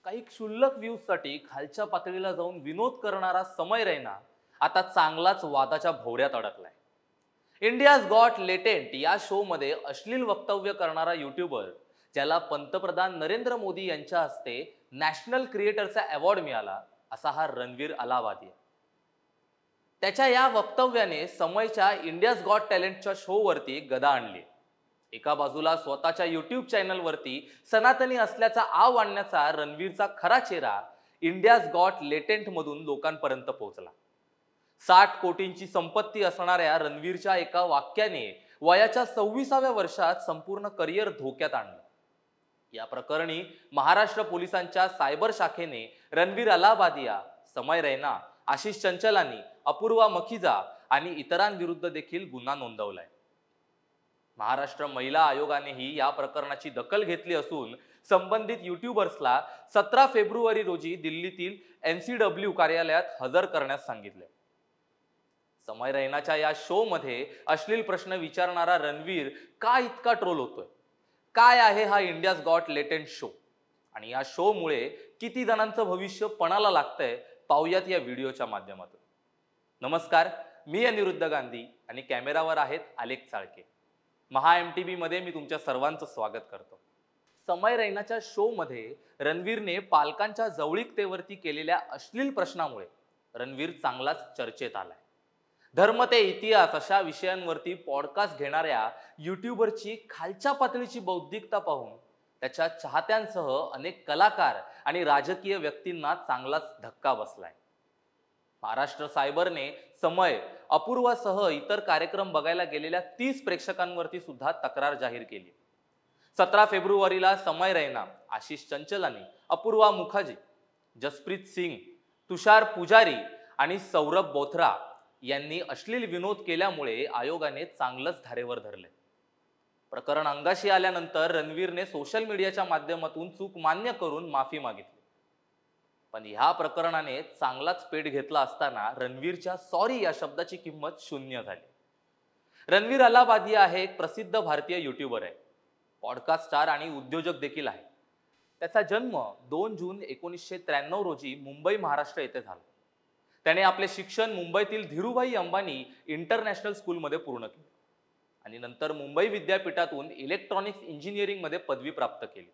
काही क्षुल्लक व्ह्यूजसाठी खालच्या पातळीला जाऊन विनोद करणारा समय रैना आता चांगलाच वादाच्या भोवऱ्यात अडकलाय. इंडियाज गॉट लेटेंट या शो मध्ये अश्लील वक्तव्य करणारा युट्यूबर, ज्याला पंतप्रधान नरेंद्र मोदी यांच्या हस्ते नॅशनल क्रिएटरचा अवॉर्ड मिळाला, असा हा रणवीर अलाहाबादी आहे. त्याच्या या वक्तव्याने समयच्या इंडियाज गॉट टॅलेंटच्या शो वरती गदा आणली. एका बाजूला स्वतःच्या युट्यूब चॅनलवरती सनातनी असल्याचा आव आणण्याचा रणवीरचा खरा चेहरा इंडियाज गॉट लेटेंट मधून लोकांपर्यंत पोहोचला. 60 कोटींची संपत्ती असणाऱ्या रणवीरच्या एका वाक्याने वयाच्या 26व्या वर्षात संपूर्ण करिअर धोक्यात आणलं. या प्रकरणी महाराष्ट्र पोलिसांच्या सायबर शाखेने रणवीर अलाहाबादिया, समय रैना, आशिष चंचलानी, अपूर्वा मखिजा आणि इतरांविरुद्ध देखील गुन्हा नोंदवलाय. महाराष्ट्र महिला आयोगानेही या प्रकरणाची दखल घेतली असून संबंधित युट्यूबर्सला 17 फेब्रुवारी रोजी दिल्लीतील NCW कार्यालयात हजर करण्यास सांगितले. समय रैनाच्या या शो मध्ये अश्लील प्रश्न विचारणारा रणवीर का इतका ट्रोल होतोय? काय आहे हा इंडियाज गॉट लेटेंट शो आणि या शो मुळे किती जणांचं भविष्य पणाला लागतंय, पाहूयात या व्हिडिओच्या माध्यमातून. नमस्कार, मी अनिरुद्ध गांधी आणि कॅमेरावर आहेत आलेख चाळके. महा MTV मध्ये मी तुमच्या सर्वांचं स्वागत करतो. समय रैनाच्या शो मध्ये रणवीरने पालकांच्या जवळीकतेवरती केलेल्या अश्लील प्रश्नामुळे रणवीर चांगलाच चर्चेत आलाय. धर्म ते इतिहास अशा विषयांवरती पॉडकास्ट घेणाऱ्या युट्यूबरची खालच्या पातळीची बौद्धिकता पाहून त्याच्या चाहत्यांसह अनेक कलाकार आणि राजकीय व्यक्तींना चांगलाच धक्का बसलाय. महाराष्ट्र सायबरने समय, अपूर्वासह इतर कार्यक्रम बघायला गेलेल्या 30 प्रेक्षकांवरती सुद्धा तक्रार जाहीर केली. 17 फेब्रुवारीला समय रैना, आशिष चंचलानी, अपूर्वा मुखर्जी, जसप्रीत सिंग, तुषार पुजारी आणि सौरभ बोथरा यांनी अश्लील विनोद केल्यामुळे आयोगाने चांगलंच धारेवर धरले. प्रकरण अंगाशी आल्यानंतर रणवीरने सोशल मीडियाच्या माध्यमातून चूक मान्य करून माफी मागितली. पण ह्या प्रकरणाने चांगलाच पेट घेतला असताना रणवीरच्या सॉरी या शब्दाची किंमत शून्य झाली. रणवीर अलाहाबादिया हे एक प्रसिद्ध भारतीय युट्यूबर आहे, पॉडकास्ट स्टार आणि उद्योजक देखील आहे. त्याचा जन्म 2 जून 1993 रोजी मुंबई, महाराष्ट्र येथे झाला. त्याने आपले शिक्षण मुंबईतील धीरूभाई अंबानी इंटरनॅशनल स्कूलमध्ये पूर्ण केले आणि नंतर मुंबई विद्यापीठातून इलेक्ट्रॉनिक्स इंजिनिअरिंग मध्ये पदवी प्राप्त केली.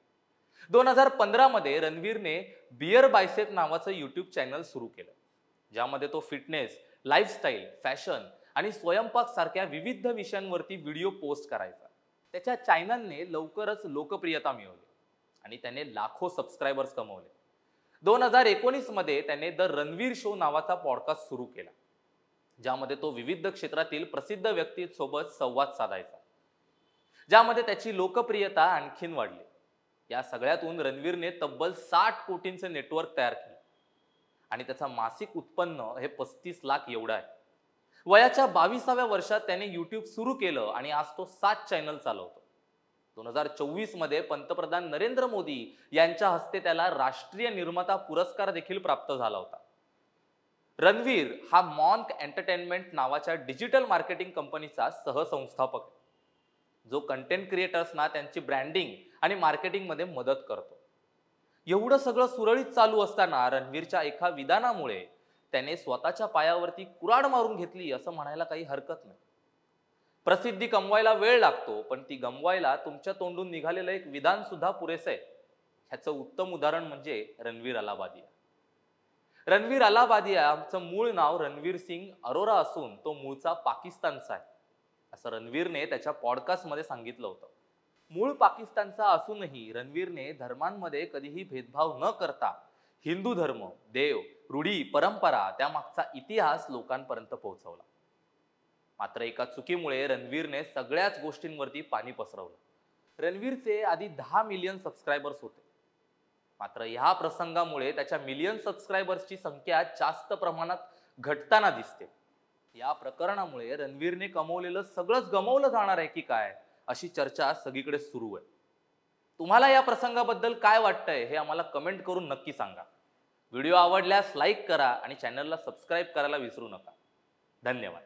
2015 मध्ये रणवीरने बियर बायसेप नावाचं युट्यूब चॅनल सुरू केलं, ज्यामध्ये तो फिटनेस, लाईफस्टाईल, फॅशन आणि स्वयंपाक सारख्या विविध विषयांवरती व्हिडिओ पोस्ट करायचा. त्याच्या चॅनलने लवकरच लोकप्रियता मिळवली आणि त्याने लाखो सबस्क्रायबर्स कमवले. 2019 मध्ये त्याने द रणवीर शो नावाचा पॉडकास्ट सुरू केला, ज्यामध्ये तो विविध क्षेत्रातील प्रसिद्ध व्यक्तींसोबत संवाद साधायचा, ज्यामध्ये त्याची लोकप्रियता आणखीन वाढली. या सगळ्यातून रणवीरने तब्बल 60 कोटींचे नेटवर्क तयार केले आणि त्याचा मासिक उत्पन्न हे 35 लाख एवढं आहे. वयाच्या 22व्या वर्षात त्याने युट्यूब सुरू केलं आणि आज तो 7 चॅनल चालवतो. 2024 मध्ये पंतप्रधान नरेंद्र मोदी यांच्या हस्ते त्याला राष्ट्रीय निर्माता पुरस्कार देखील प्राप्त झाला होता. रणवीर हा मॉन्क एंटरटेनमेंट नावाच्या डिजिटल मार्केटिंग कंपनीचा सहसंस्थापक आहे, जो कंटेंट क्रिएटर्सना त्यांची ब्रँडिंग आणि मार्केटिंग मध्ये मदत करतो. एवढं सगळं सुरळीत चालू असताना रणवीरच्या एका विधानामुळे त्याने स्वतःच्या पायावरती कुऱ्हाड मारून घेतली असं म्हणायला काही हरकत नाही. प्रसिद्धी कमवायला वेळ लागतो, पण ती गमवायला तुमच्या तोंडून निघालेलं एक विधान सुद्धा पुरेसं आहे. ह्याचं उत्तम उदाहरण म्हणजे रणवीर अलाहाबादिया. रणवीर अलाहाबादियाचं मूळ नाव रणवीर सिंग अरोरा असून तो मूळचा पाकिस्तानचा आहे, असं रणवीरने त्याच्या पॉडकास्टमध्ये सांगितलं होतं. मूळ पाकिस्तानचा असूनही रणवीरने धर्मांमध्ये कधीही भेदभाव न करता हिंदू धर्म, देव, रूढी, परंपरा, त्यामागचा इतिहास लोकांपर्यंत पोहोचवला. मात्र एका चुकीमुळे रणवीरने सगळ्याच गोष्टींवरती पाणी पसरवलं. रणवीरचे आधी 10 मिलियन सबस्क्रायबर्स होते, मात्र ह्या प्रसंगामुळे त्याच्या मिलियन सबस्क्रायबर्सची संख्या जास्त प्रमाणात घटताना दिसते. या प्रकरणामुळे रणवीरने कमवलेलं सगळंच गमावलं जाणार आहे की काय, अशी चर्चा सगळीकडे सुरू आहे. तुम्हाला या प्रसंगाबद्दल काय वाटतंय हे आम्हाला कमेंट करून नक्की सांगा. व्हिडिओ आवडल्यास लाईक करा आणि चॅनलला सबस्क्राईब करायला विसरू नका. धन्यवाद.